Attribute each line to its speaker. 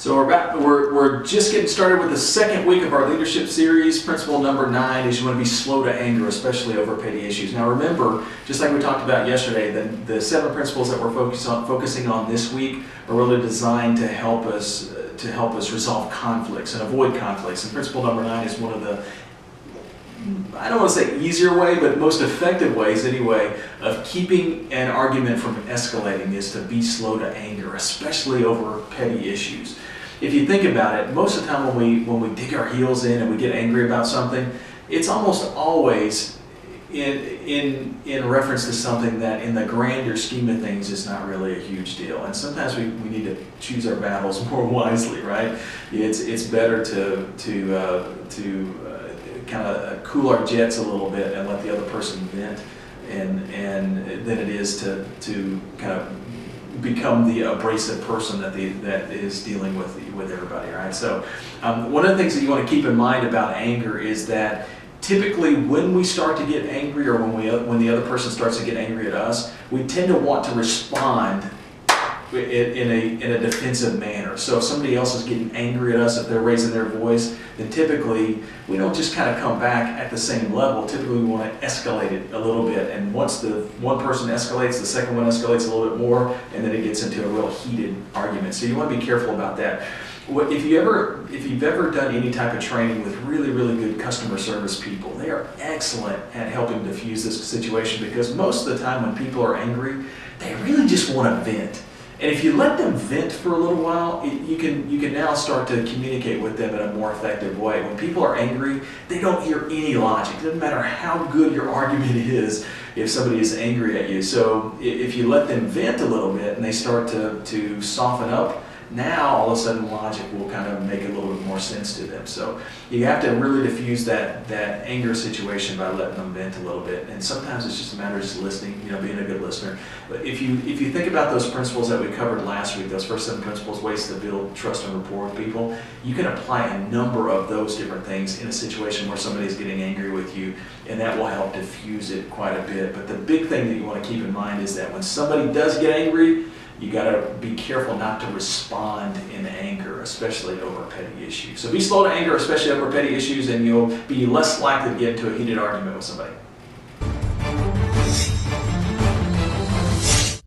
Speaker 1: So we're just getting started with the second week of our leadership series. Principle number 9 is you want to be slow to anger, especially over petty issues. Now remember, just like we talked about yesterday, the 7 principles that we're focusing on this week are really designed to help us resolve conflicts and avoid conflicts. And principle number 9 is one of the, I don't want to say easier way, but most effective ways anyway, of keeping an argument from escalating is to be slow to anger, especially over petty issues. If you think about it, most of the time when we dig our heels in and we get angry about something, it's almost always in reference to something that in the grander scheme of things is not really a huge deal. And sometimes we need to choose our battles more wisely, right? It's better to kind of cool our jets a little bit and let the other person vent, and than it is to kind of become the abrasive person that is dealing with everybody, right? So one of the things that you want to keep in mind about anger is that typically when we start to get angry, or when the other person starts to get angry at us, we tend to want to respond in a defensive manner. So if somebody else is getting angry at us, if they're raising their voice, then typically we don't just kind of come back at the same level. Typically we want to escalate it a little bit, and once the one person escalates, the second one escalates a little bit more, and then it gets into a real heated argument. So you want to be careful about that. If you've ever done any type of training with really good customer service people, they are excellent at helping diffuse this situation, because most of the time when people are angry, they really just want to vent. And if you let them vent for a little while, you can now start to communicate with them in a more effective way. When people are angry, they don't hear any logic. It doesn't matter how good your argument is if somebody is angry at you. So if you let them vent a little bit and they start to soften up, now all of a sudden logic will kind of make a little bit more sense to them. So you have to really diffuse that anger situation by letting them vent a little bit. And sometimes it's just a matter of just listening, being a good listener. But if you think about those principles that we covered last week, those first 7 principles, ways to build trust and rapport with people, you can apply a number of those different things in a situation where somebody's getting angry with you, and that will help diffuse it quite a bit. But the big thing that you want to keep in mind is that when somebody does get angry, you got to be careful not to respond in anger, especially over petty issues. So be slow to anger, especially over petty issues, and you'll be less likely to get into a heated argument with somebody.